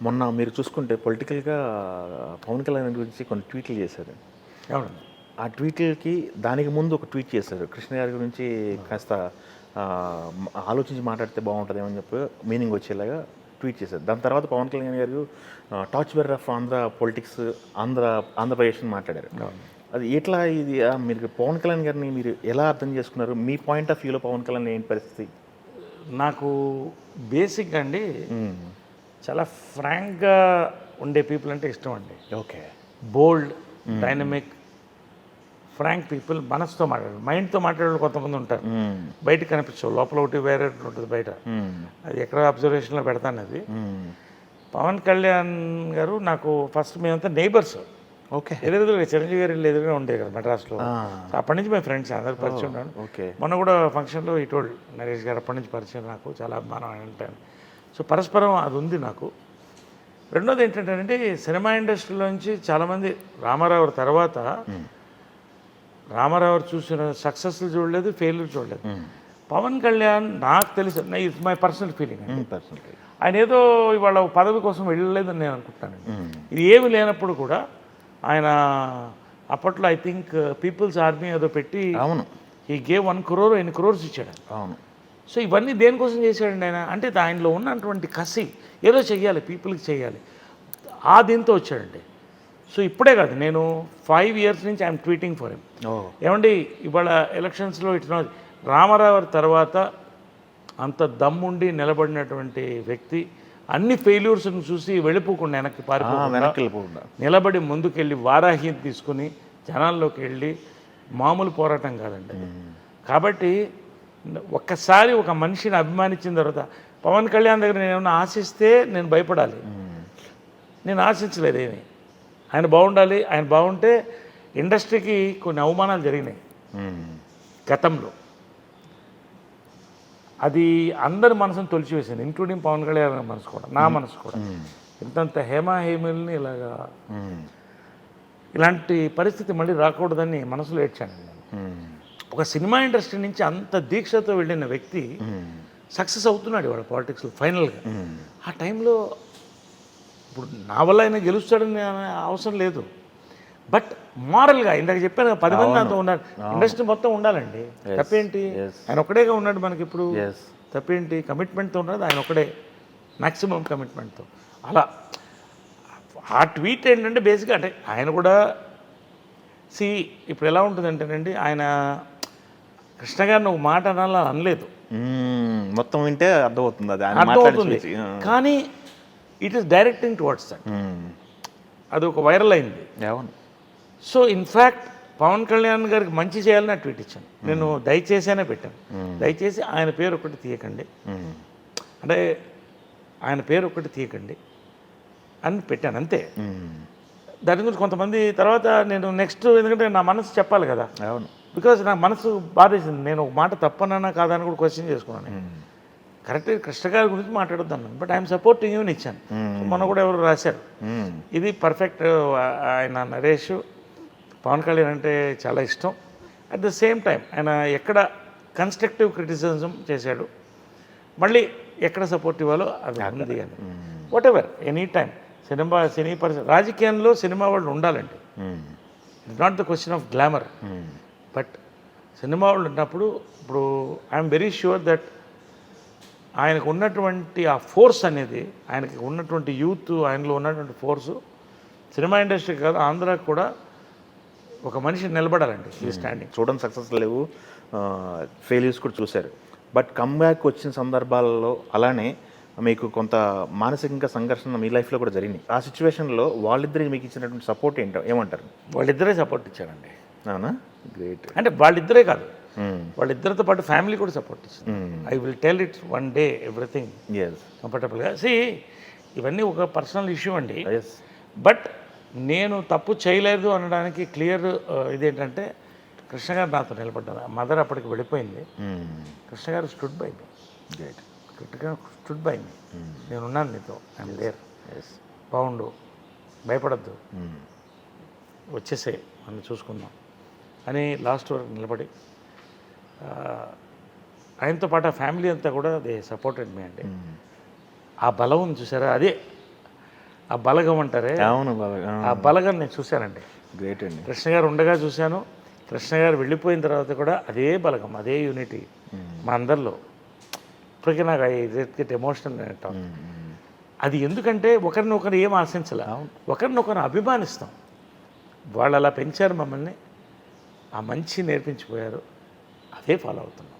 మొన్న మీరు చూసుకుంటే పొలిటికల్గా పవన్ కళ్యాణ్ గురించి కొన్ని ట్వీట్లు చేశారు. అవునండి. ఆ ట్వీట్లకి దానికి ముందు ఒక ట్వీట్ చేశారు. కృష్ణ గారి గురించి కాస్త ఆలోచించి మాట్లాడితే బాగుంటుందేమో అని చెప్పి మీనింగ్ వచ్చేలాగా ట్వీట్ చేశారు. దాని తర్వాత పవన్ కళ్యాణ్ గారు torch bearer of Andhra politics Andhra Pradesh అని మాట్లాడారు. అది ఎట్లా ఇది మీరు పవన్ కళ్యాణ్ గారిని మీరు ఎలా అర్థం చేసుకున్నారు? మీ పాయింట్ ఆఫ్ వ్యూలో పవన్ కళ్యాణ్ ఏంటి పరిస్థితి? నాకు బేసిక్గా అండి చాలా ఫ్రాంక్గా ఉండే పీపుల్ అంటే ఇష్టం అండి. ఓకే. బోల్డ్, డైనమిక్, ఫ్రాంక్ పీపుల్, మనసుతో మాట్లాడారు. మైండ్తో మాట్లాడే కొంతమంది ఉంటారు, బయటకు కనిపించవు, లోపల ఒకటి వేరే ఉంటుంది బయట. అది ఎక్కడ అబ్జర్వేషన్లో పెడతాను. అది పవన్ కళ్యాణ్ గారు నాకు ఫస్ట్ మేమంతా నైబర్స్. ఓకే. ఎదురుగా చిరంజీవి గారు ఎదురుగా ఉండేది కదా మెడ్రాస్లో. అప్పటి నుంచి మేము ఫ్రెండ్స్ అందరు పరిచయం ఉన్నాను. ఓకే. మొన్న కూడా ఫంక్షన్లో ఇటోల్డ్ నరేష్ గారు అప్పటి నుంచి పరిచయం, నాకు చాలా అభిమానం అంటాను. సో పరస్పరం అది ఉంది నాకు. రెండోది ఏంటంటే సినిమా ఇండస్ట్రీలోంచి చాలామంది రామారావు తర్వాత రామారావు చూసిన సక్సెస్లు చూడలేదు, ఫెయిల్యూర్ చూడలేదు. పవన్ కళ్యాణ్ నాకు తెలిసి ఇట్స్ మై పర్సనల్ ఫీలింగ్ అండి. ఆయన ఏదో ఇవాళ పదవి కోసం వెళ్ళలేదని నేను అనుకుంటాను. ఇది ఏమి లేనప్పుడు కూడా ఆయన అప్పట్లో ఐ థింక్ పీపుల్స్ ఆర్మీ ఏదో పెట్టి అవును ఈ గేవ్ 1 crore ఎన్ని క్రోర్స్ ఇచ్చాడు. అవును. సో ఇవన్నీ దేనికోసం చేశాడండి ఆయన అంటే ఆయనలో ఉన్నటువంటి కసి ఏదో చెయ్యాలి, పీపుల్కి చేయాలి, ఆ దీంతో వచ్చాడండి. సో ఇప్పుడే కాదు, నేను 5 years నుంచి ఐఎమ్ ట్వీటింగ్ ఫర్ హిమ్. ఏమండి ఇవాళ ఎలక్షన్స్లో ఇట్లా రామారావు తర్వాత అంత దమ్ముండి నిలబడినటువంటి వ్యక్తి అన్ని ఫెయిల్యూర్స్ని చూసి వెళ్ళిపోకుండా వెనక్కి పారిపోకుండా నిలబడి ముందుకెళ్ళి వారాహి తీసుకుని జనాల్లోకి వెళ్ళి మామూలు పోరాటం కాదండి. కాబట్టి ఒక్కసారి ఒక మనిషిని అభిమానించిన తర్వాత పవన్ కళ్యాణ్ దగ్గర నేను ఏమైనా ఆశిస్తే నేను భయపడాలి. నేను ఆశించలేదు ఏమి. ఆయన బాగుండాలి, ఆయన బాగుంటే ఇండస్ట్రీకి కొన్ని అవమానాలు జరిగినాయి గతంలో. అది అందరి మనసును తొలిచివేసింది, ఇంక్లూడింగ్ పవన్ కళ్యాణ్ మనసు కూడా, నా మనసు కూడా. ఇంతంత హేమహేమల్ని ఇలాంటి పరిస్థితి మళ్ళీ రాకూడదని మనసులో ఏడ్చాను నేను. ఒక సినిమా ఇండస్ట్రీ నుంచి అంత దీక్షతో వెళ్ళిన వ్యక్తి సక్సెస్ అవుతున్నాడు ఇవాళ పాలిటిక్స్లో ఫైనల్గా. ఆ టైంలో ఇప్పుడు నా వల్ల ఆయన గెలుస్తాడని అవసరం లేదు, బట్ మారల్గా ఇందాక చెప్పాను 10 మంది నాతో ఉన్నారు, ఇండస్ట్రీ మొత్తం ఉండాలండి. తప్పేంటి? ఆయన ఒక్కడేగా ఉన్నాడు మనకి ఇప్పుడు. తప్పేంటి? కమిట్మెంట్తో ఉన్నది ఆయన ఒక్కడే, మ్యాక్సిమం కమిట్మెంట్తో. అలా ఆ ట్వీట్ ఏంటంటే బేసిక్గా అంటే ఆయన కూడా ఇప్పుడు ఎలా ఉంటుందంటేనండి, ఆయన కృష్ణ గారిని ఒక మాట అనాలని అనలేదు, మొత్తం వింటే అర్థమవుతుంది, అది అర్థమవుతుంది. కానీ it is directing towards that. అది ఒక వైరల్ అయింది. సో ఇన్ఫ్యాక్ట్ పవన్ కళ్యాణ్ గారికి మంచి చేయాలని ట్వీట్ ఇచ్చాను నేను. దయచేసేనే పెట్టాను, దయచేసి ఆయన పేరు ఒకటి తీయకండి, అంటే ఆయన పేరు ఒకటి తీయకండి అని పెట్టాను అంతే. దాని గురించి కొంతమంది తర్వాత నేను నెక్స్ట్, ఎందుకంటే నా మనసు చెప్పాలి కదా, బికాజ్ నా మనసు బాధేసింది. నేను ఒక మాట తప్పనన్నా కాదని కూడా క్వశ్చన్ చేసుకున్నాను. కరెక్ట్ కృష్ణ గారి గురించి మాట్లాడొద్దన్నాను, బట్ ఐఎమ్ సపోర్టింగ్ యూని ఇచ్చాను. మొన్న కూడా ఎవరు రాశారు ఇది పర్ఫెక్ట్. ఆయన నరేష్ పవన్ కళ్యాణ్ అంటే చాలా ఇష్టం. అట్ ద సేమ్ టైం ఆయన ఎక్కడ కన్స్ట్రక్టివ్ క్రిటిసిజం చేశాడు, మళ్ళీ ఎక్కడ సపోర్ట్ ఇవ్వాలో అది ఉంది అని. వాట్ ఎవర్ ఎనీ టైం సినీ పరిస్థితి, రాజకీయంలో సినిమా వాళ్ళు ఉండాలండి. It's not the question of glamour, but cinema వాళ్ళు ఉన్నప్పుడు ఇప్పుడు ఐఎమ్ వెరీ ష్యూర్ దట్ ఆయనకు ఉన్నటువంటి ఆ ఫోర్స్ అనేది, ఆయనకి ఉన్నటువంటి యూత్, ఆయనలో ఉన్నటువంటి ఫోర్సు సినిమా ఇండస్ట్రీ కాదు ఆంధ్రాకి కూడా ఒక మనిషి నిలబడాలండి. ఈ స్టాండింగ్ చూడండి, సక్సెస్ లేవు, ఫెయిల్యూర్స్ కూడా చూశారు, బట్ కమ్బ్యాక్ వచ్చిన సందర్భాలలో అలానే మీకు కొంత మానసికంగా సంఘర్షణ మీ లైఫ్లో కూడా జరిగింది. ఆ సిచ్యువేషన్లో వాళ్ళిద్దరికి మీకు ఇచ్చినటువంటి సపోర్ట్ ఏంటో ఏమంటారు? వాళ్ళిద్దరే సపోర్ట్ ఇచ్చారండి. అవునా? గ్రేట్. అంటే వాళ్ళిద్దరే కాదు, వాళ్ళిద్దరితో పాటు ఫ్యామిలీ కూడా సపోర్ట్ ఇచ్చింది. I will tell it's one day everything కంఫర్టబుల్గా. ఇవన్నీ ఒక పర్సనల్ ఇష్యూ అండి, బట్ నేను తప్పు చేయలేదు అనడానికి క్లియర్ ఇదేంటంటే కృష్ణ గారు నాతో నిలబడ్డారు. మదర్ అప్పటికి వెళ్ళిపోయింది, కృష్ణ గారు స్టుడ్ బై మీ. గ్రేట్. గట్టిగా స్టుడ్ బై మీ. నేనున్నాను నీతో, ఐఎమ్ దేర్, బాగుండు, భయపడద్దు, వచ్చేసే మనం చూసుకుందాం అని లాస్ట్ వరకు నిలబడి ఆయనతో పాటు ఆ ఫ్యామిలీ అంతా కూడా దే సపోర్టెడ్ మీ అండి. ఆ బలం చూసారా, అదే ఆ బలగం అంటారే, అవును బాబా, ఆ బలగం నేను చూశానండి. గ్రేట్ అండి. కృష్ణ గారు ఉండగా చూశాను, కృష్ణ గారు వెళ్ళిపోయిన తర్వాత కూడా అదే బలగం, అదే యూనిటీ మా అందరిలో. ఇప్పటికీ నాకు ఐ గెట్ ఎమోషనల్ టాక్. అది ఎందుకంటే ఒకరినొకరు ఏం ఆశించాల, ఒకరినొకరు అభిమానిస్తాం. వాళ్ళు అలా పెంచారు మమ్మల్ని, ఆ మంచి నేర్పించిపోయారు, అదే ఫాలో అవుతున్నాం.